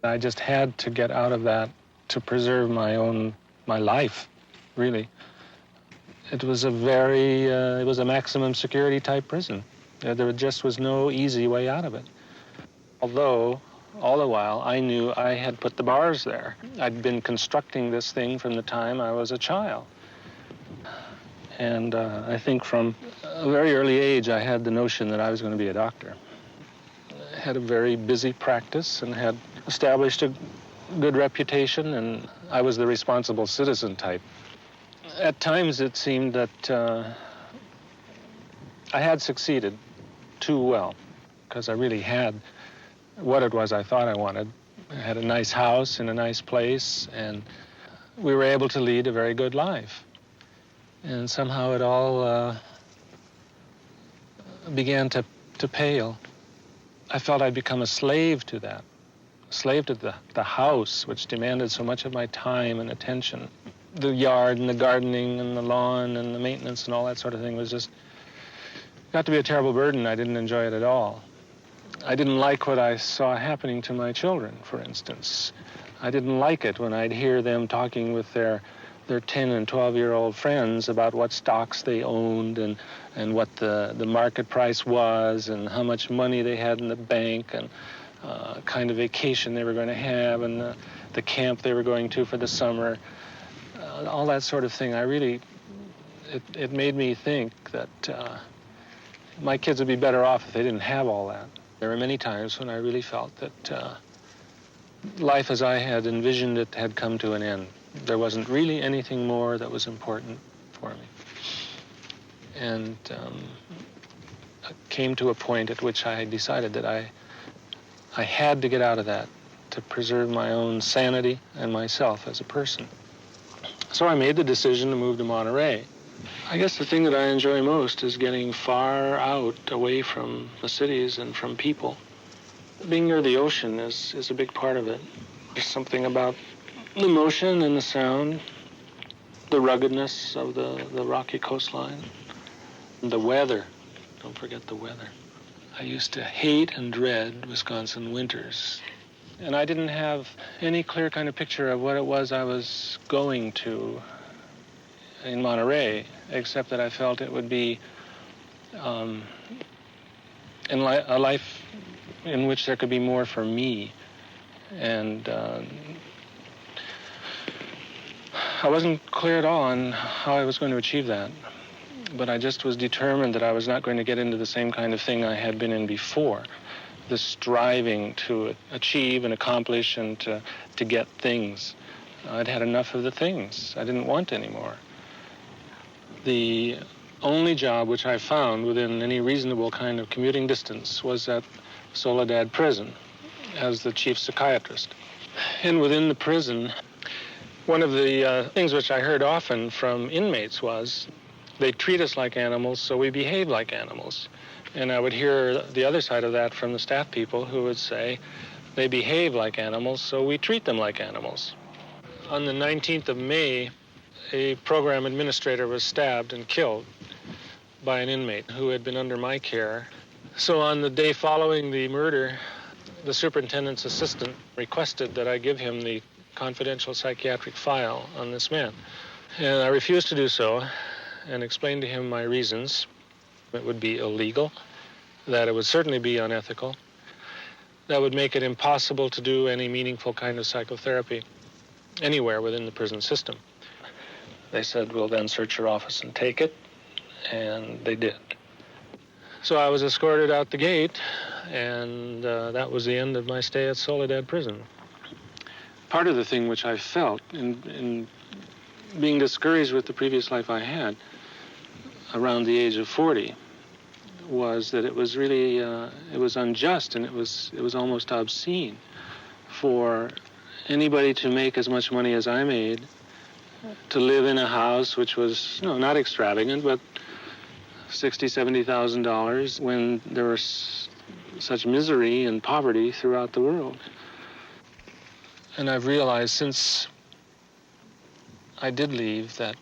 I just had to get out of that to preserve my life, really. It was it was a maximum security type prison. There just was no easy way out of it. Although, all the while, I knew I had put the bars there. I'd been constructing this thing from the time I was a child. And I think from a very early age, I had the notion that I was going to be a doctor. I had a very busy practice and had established a good reputation, and I was the responsible citizen type. At times, it seemed that I had succeeded too well, because I really had what it was I thought I wanted. I had a nice house in a nice place, and we were able to lead a very good life. And somehow it all began to pale. I felt I'd become a slave to that, a slave to the house, which demanded so much of my time and attention. The yard and the gardening and the lawn and the maintenance and all that sort of thing was just, got to be a terrible burden. I didn't enjoy it at all. I didn't like what I saw happening to my children, for instance. I didn't like it when I'd hear them talking with their 10 and 12-year-old friends about what stocks they owned and what the market price was and how much money they had in the bank and kind of vacation they were going to have and the camp they were going to for the summer. All that sort of thing. It made me think that my kids would be better off if they didn't have all that. There were many times when I really felt that life as I had envisioned it had come to an end. There wasn't really anything more that was important for me. And I came to a point at which I decided that I had to get out of that to preserve my own sanity and myself as a person. So I made the decision to move to Monterey. I guess the thing that I enjoy most is getting far out, away from the cities and from people. Being near the ocean is a big part of it. There's something about the motion and the sound, the ruggedness of the rocky coastline, and the weather. Don't forget the weather. I used to hate and dread Wisconsin winters. And I didn't have any clear kind of picture of what it was I was going to in Monterey, except that I felt it would be a life in which there could be more for me. And I wasn't clear at all on how I was going to achieve that, but I just was determined that I was not going to get into the same kind of thing I had been in before, this striving to achieve and accomplish and to get things. I'd had enough of the things. I didn't want any more. The only job which I found within any reasonable kind of commuting distance was at Solidad prison as the chief psychiatrist. And within the prison, one of the things which I heard often from inmates was, they treat us like animals, so we behave like animals. And I would hear the other side of that from the staff people who would say, they behave like animals, so we treat them like animals. On the 19th of May, a program administrator was stabbed and killed by an inmate who had been under my care. So on the day following the murder, the superintendent's assistant requested that I give him the confidential psychiatric file on this man. And I refused to do so and explained to him my reasons. It would be illegal, that it would certainly be unethical, that would make it impossible to do any meaningful kind of psychotherapy anywhere within the prison system. They said, we'll then search your office and take it, and they did. So I was escorted out the gate, and that was the end of my stay at Solidad prison. Part of the thing which I felt in being discouraged with the previous life I had around the age of 40 was that it was really, it was unjust, and it was almost obscene for anybody to make as much money as I made, to live in a house which was, not extravagant, but $60,000, $70,000 when there was such misery and poverty throughout the world. And I've realized since I did leave that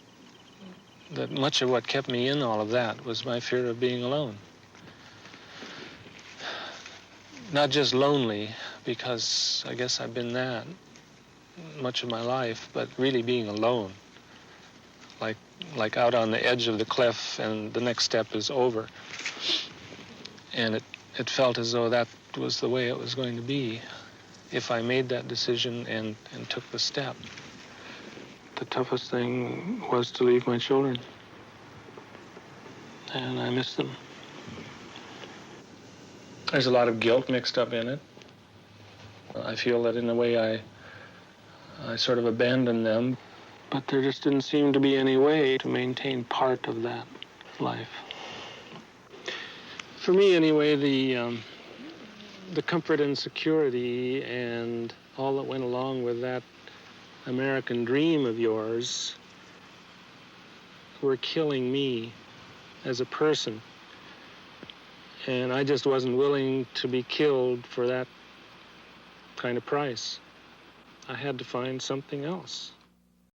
much of what kept me in all of that was my fear of being alone. not just lonely, because I guess I've been that much of my life, but really being alone, like out on the edge of the cliff, and the next step is over. And it felt as though that was the way it was going to be if I made that decision and took the step. The toughest thing was to leave my children, and I miss them. There's a lot of guilt mixed up in it. I feel that in a way I sort of abandoned them, but there just didn't seem to be any way to maintain part of that life. For me, anyway, the comfort and security and all that went along with that American dream of yours were killing me as a person. And I just wasn't willing to be killed for that kind of price. I had to find something else.